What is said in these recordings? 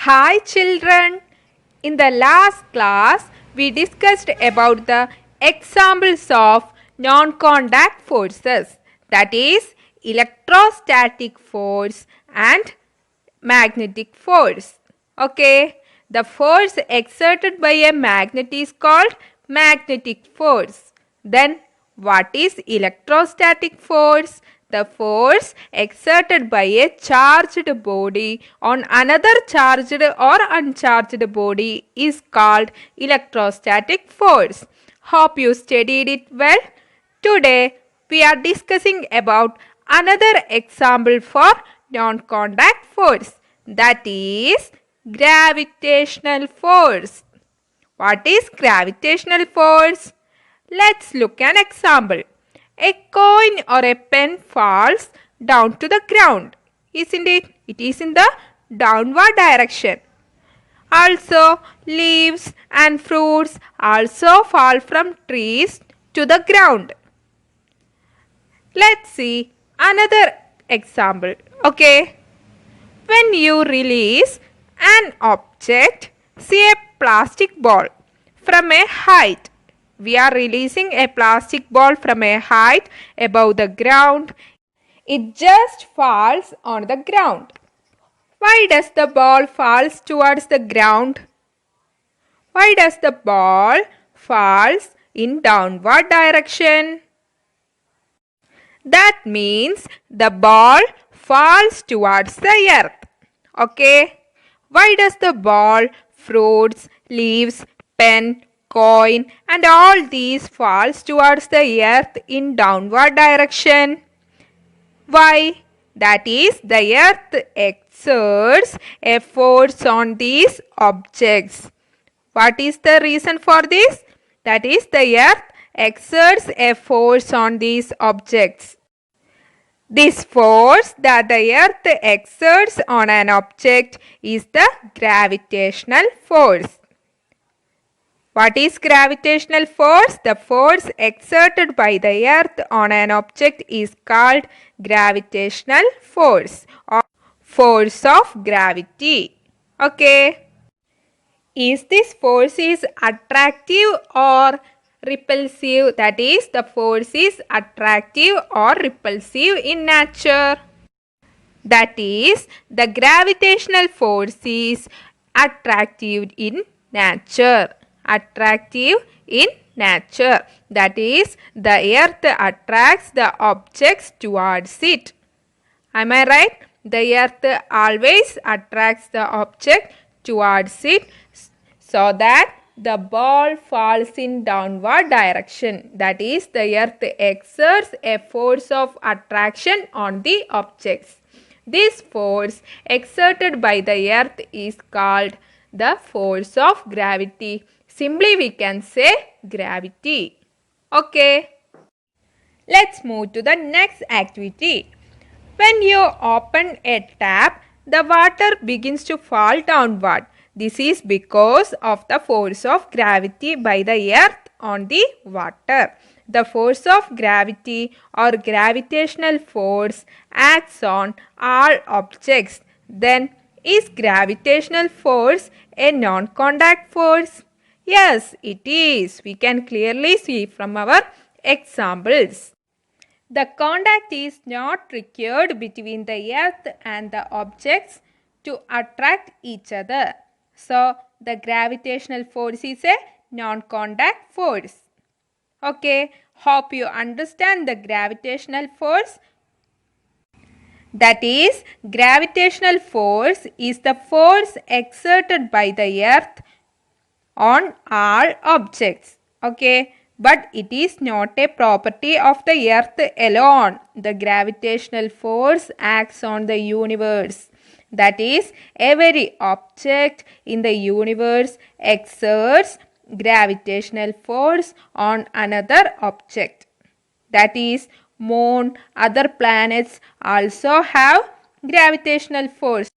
Hi children! In the last class, we discussed about the examples of non-contact forces, that is electrostatic force and magnetic force. Okay, the force exerted by a magnet is called magnetic force. Then what is electrostatic force? The force exerted by a charged body on another charged or uncharged body is called electrostatic force. Hope you studied it well. Today we are discussing about another example for non-contact force, that is gravitational force. What is gravitational force? Let's look an example. A coin or a pen falls down to the ground, isn't it? It is in the downward direction. Also, leaves and fruits also fall from trees to the ground. Let's see another example. Okay. When you release an object, say a plastic ball, from a height. We are releasing a plastic ball from a height above the ground. It just falls on the ground. Why does the ball falls towards the ground? Why does the ball falls in downward direction? That means the ball falls towards the earth. Okay. Why does the ball, fruits, leaves, pen, coin and all these falls towards the earth in downward direction? Why? That is, the earth exerts a force on these objects. What is the reason for this? That is, the earth exerts a force on these objects. This force that the earth exerts on an object is the gravitational force. What is gravitational force? The force exerted by the earth on an object is called gravitational force or force of gravity. Okay. Is this force is attractive or repulsive? That is, the force is attractive or repulsive in nature. That is, the gravitational force is attractive in nature. Attractive in nature. That is, the earth attracts the objects towards it. Am I right? The earth always attracts the object towards it so that the ball falls in downward direction. That is, the earth exerts a force of attraction on the objects. This force exerted by the earth is called the force of gravity. Simply we can say gravity. Okay. Let's move to the next activity. When you open a tap, the water begins to fall downward. This is because of the force of gravity by the earth on the water. The force of gravity or gravitational force acts on all objects. Then, is gravitational force a non-contact force? Yes, it is. We can clearly see from our examples. The contact is not required between the earth and the objects to attract each other. So, the gravitational force is a non-contact force. Okay, hope you understand the gravitational force. That is, gravitational force is the force exerted by the earth on all objects. Okay, but it is not a property of the earth alone. The gravitational force acts on the universe. That is, every object in the universe exerts gravitational force on another object. That is, moon, other planets also have gravitational force.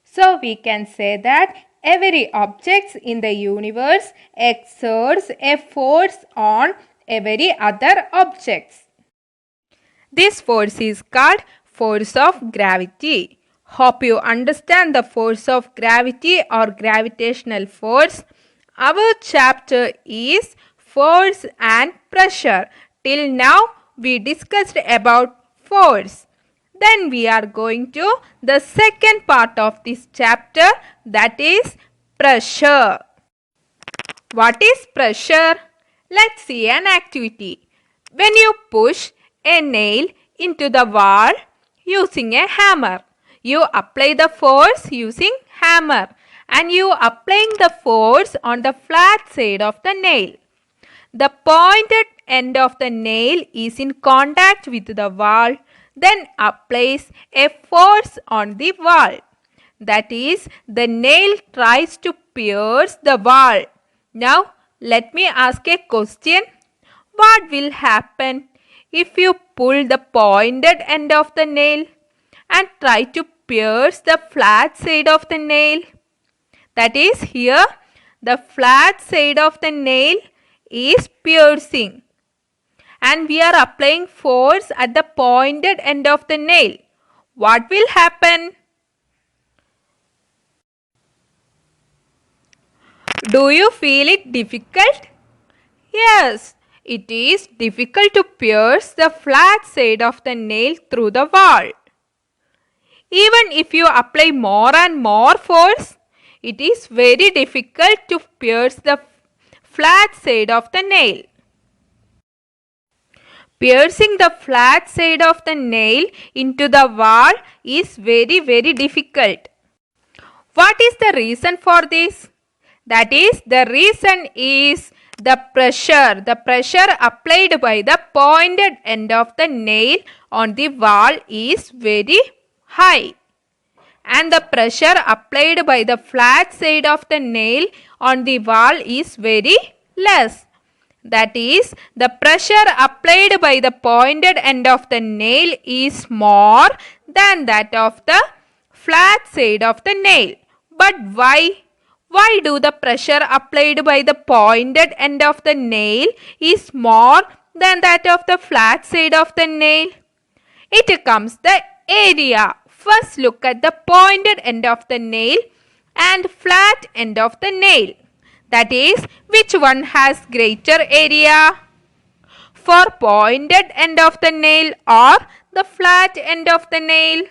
So we can say that every object in the universe exerts a force on every other object. This force is called force of gravity. Hope you understand the force of gravity or gravitational force. Our chapter is force and pressure. Till now we discussed about force. Then we are going to the second part of this chapter, that is pressure. What is pressure? Let's see an activity. When you push a nail into the wall using a hammer, you apply the force using hammer and you applying the force on the flat side of the nail. The pointed end of the nail is in contact with the wall, then applies a force on the wall. That is, the nail tries to pierce the wall. Now, let me ask a question. What will happen if you pull the pointed end of the nail and try to pierce the flat side of the nail? That is, here the flat side of the nail is piercing and we are applying force at the pointed end of the nail. What will happen? Do you feel it difficult? Yes, it is difficult to pierce the flat side of the nail through the wall. Even if you apply more and more force, it is very difficult to pierce the flat side of the nail. Piercing the flat side of the nail into the wall is very difficult. What is the reason for this? That is, the reason is the pressure. The pressure applied by the pointed end of the nail on the wall is very high. And the pressure applied by the flat side of the nail on the wall is very less. That is, the pressure applied by the pointed end of the nail is more than that of the flat side of the nail. But why? Why do the pressure applied by the pointed end of the nail is more than that of the flat side of the nail? It comes the area. First look at the pointed end of the nail and flat end of the nail. That is, which one has greater area? For pointed end of the nail or the flat end of the nail?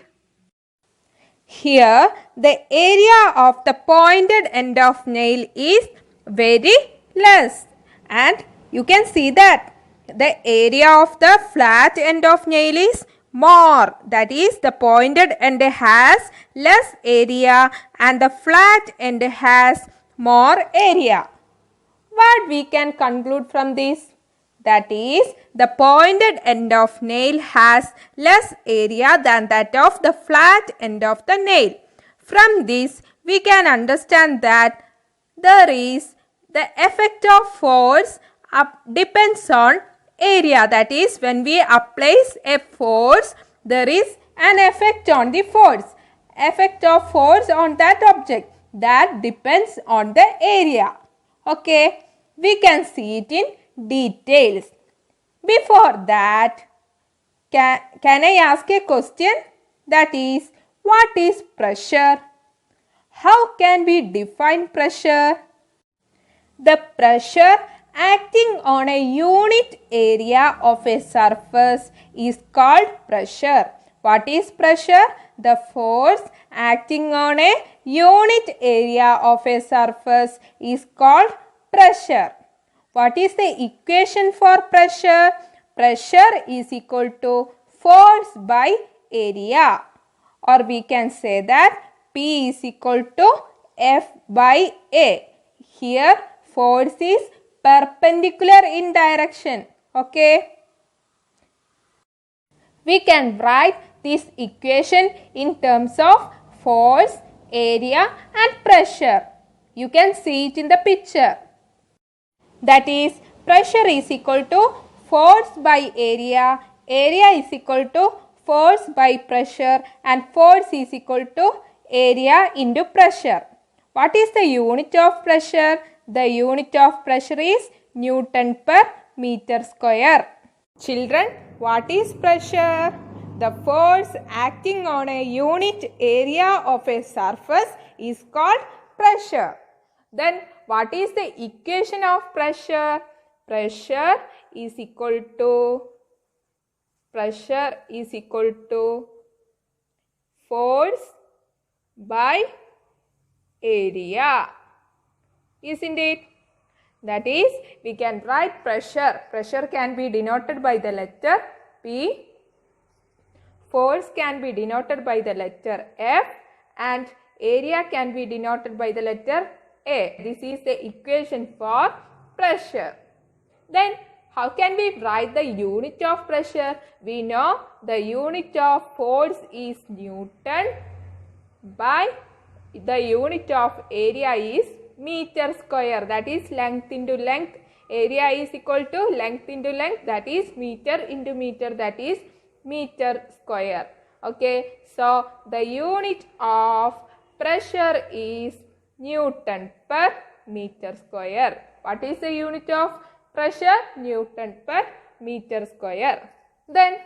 Here, the area of the pointed end of nail is very less. And you can see that the area of the flat end of nail is more. That is, the pointed end has less area and the flat end has more area. What we can conclude from this? That is, the pointed end of nail has less area than that of the flat end of the nail. From this, we can understand that there is the effect of force depends on area. That is, when we apply a force, there is an effect on the force. Effect of force on that object. That depends on the area. Okay, we can see it in details. Before that, can I ask a question? That is, what is pressure? How can we define pressure? The pressure acting on a unit area of a surface is called pressure. What is pressure? The force acting on a unit area of a surface is called pressure. What is the equation for pressure? Pressure is equal to force by area. Or we can say that P is equal to F by A. Here force is perpendicular in direction. Okay. We can write this equation in terms of force, area and pressure. You can see it in the picture. That is, pressure is equal to force by area, area is equal to force by pressure and force is equal to area into pressure. What is the unit of pressure? The unit of pressure is Newton per meter square. Children, what is pressure? the force acting on a unit area of a surface is called pressure. Then what is the equation of pressure? Pressure is equal to force by area, isn't it? That is, we can write pressure. Pressure can be denoted by the letter P. Force can be denoted by the letter F, and area can be denoted by the letter A. This is the equation for pressure. Then how can we write the unit of pressure? We know the unit of force is Newton by the unit of area is meter square, that is length into length. Area is equal to length into length, that is meter into meter, that is meter square. Okay, so the unit of pressure is Newton per meter square. What is the unit of pressure? Newton per meter square. Then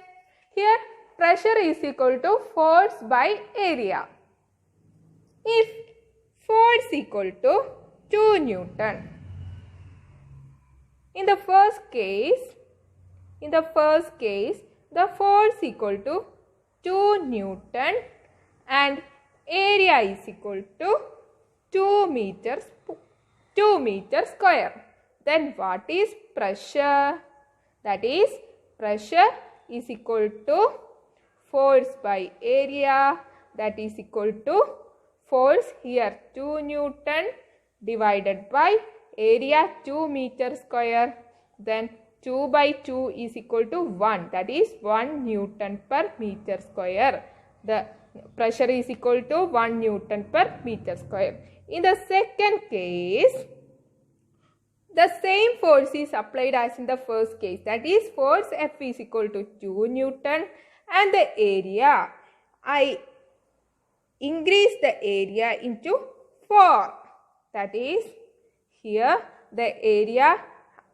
here pressure is equal to force by area. If force equal to 2 Newton. In the first case, the force equal to 2 Newton and area is equal to 2 meters square. Then what is pressure? That is, pressure is equal to force by area, that is equal to force here 2 Newton divided by area 2 meter square. Then 2 by 2 is equal to 1, that is 1 Newton per meter square. The pressure is equal to 1 Newton per meter square. In the second case, the same force is applied as in the first case, that is force F is equal to 2 Newton and the area, I increase the area into 4. That is, here the area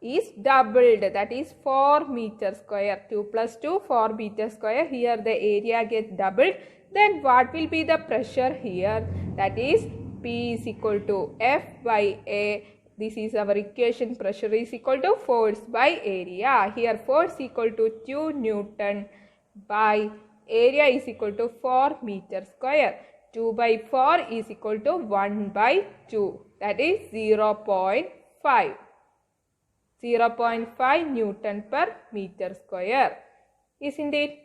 is doubled, that is 4 meter square. 2 plus 2, 4 meter square. Here the area gets doubled. Then what will be the pressure here? That is P is equal to F by A. This is our equation. Pressure is equal to force by area. Here force equal to 2 Newton by area is equal to 4 meter square. 2 by 4 is equal to 1 by 2. That is 0.5. 0.5 Newton per meter square. Isn't it?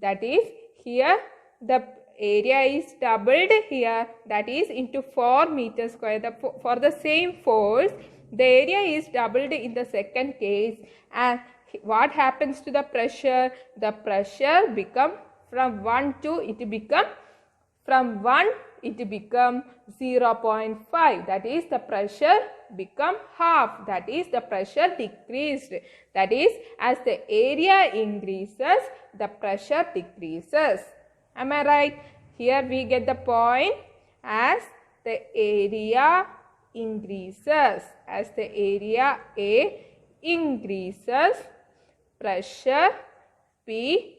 That is, here the area is doubled here, that is into 4 meter square. For the same force, the area is doubled in the second case. And what happens to the pressure? The pressure become from 1 to it become 0.5. That is, the pressure become half. That is, the pressure decreased. That is, as the area increases, the pressure decreases. Am I right? Here we get the point. As the area increases, as the area A increases, pressure P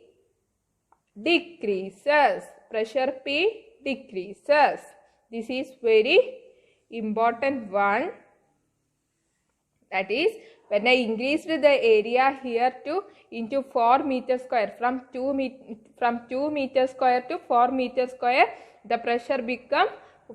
decreases. Pressure P decreases. This is very important one. That is, when I increased the area here to into 4 meter square, from 2 meter square to 4 meter square, the pressure become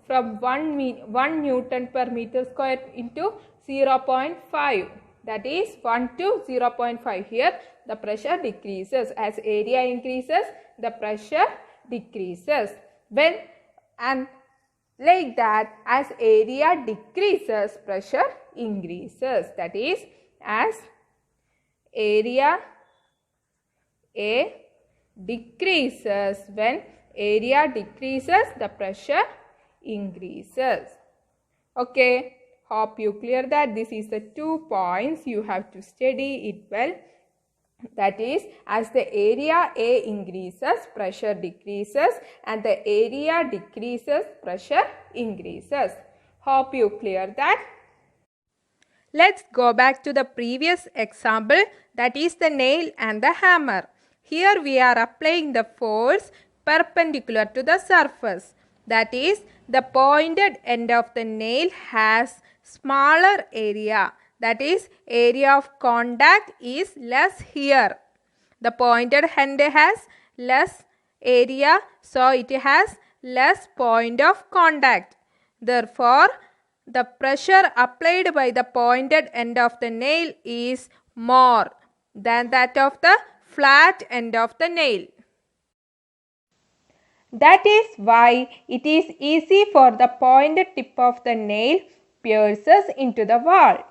from 1 Newton per meter square into 0.5. That is 1 to 0.5. Here the pressure decreases. As area increases, the pressure decreases. And like that, as area decreases, pressure increases. That is, as area A decreases, when area decreases, the pressure increases. Okay, hope you clear that. This is the 2 points. You have to study it well. That is, as the area A increases, pressure decreases, and the area decreases, pressure increases. Hope you clear that. Let's go back to the previous example, that is the nail and the hammer. Here we are applying the force perpendicular to the surface. That is, the pointed end of the nail has smaller area. That is, area of contact is less here. The pointed end has less area, so it has less point of contact. Therefore, the pressure applied by the pointed end of the nail is more than that of the flat end of the nail. That is why it is easy for the pointed tip of the nail pierces into the wall.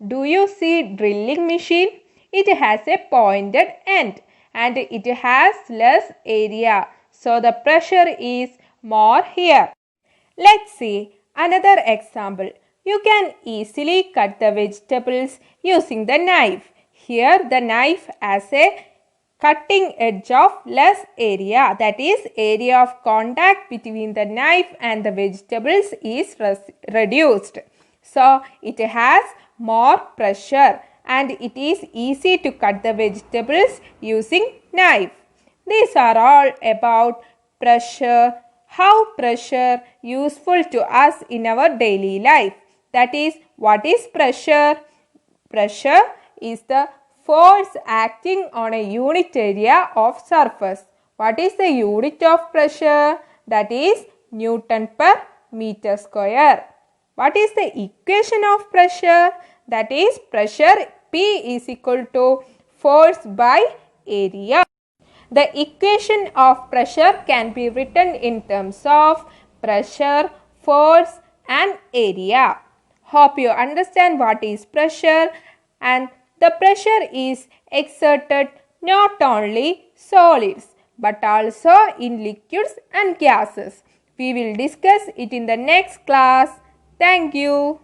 Do you see drilling machine? It has a pointed end and it has less area, so the pressure is more here. Let's see another example. You can easily cut the vegetables using the knife. Here the knife has a cutting edge of less area, that is, area of contact between the knife and the vegetables is reduced. So it has more pressure and it is easy to cut the vegetables using knife. These are all about pressure. How pressure useful to us in our daily life. That is, what is pressure? Pressure is the force acting on a unit area of surface. What is the unit of pressure? That is Newton per meter square. What is the equation of pressure? That is pressure P is equal to force by area. The equation of pressure can be written in terms of pressure, force and area. Hope you understand what is pressure, and the pressure is exerted not only solids but also in liquids and gases. We will discuss it in the next class. Thank you.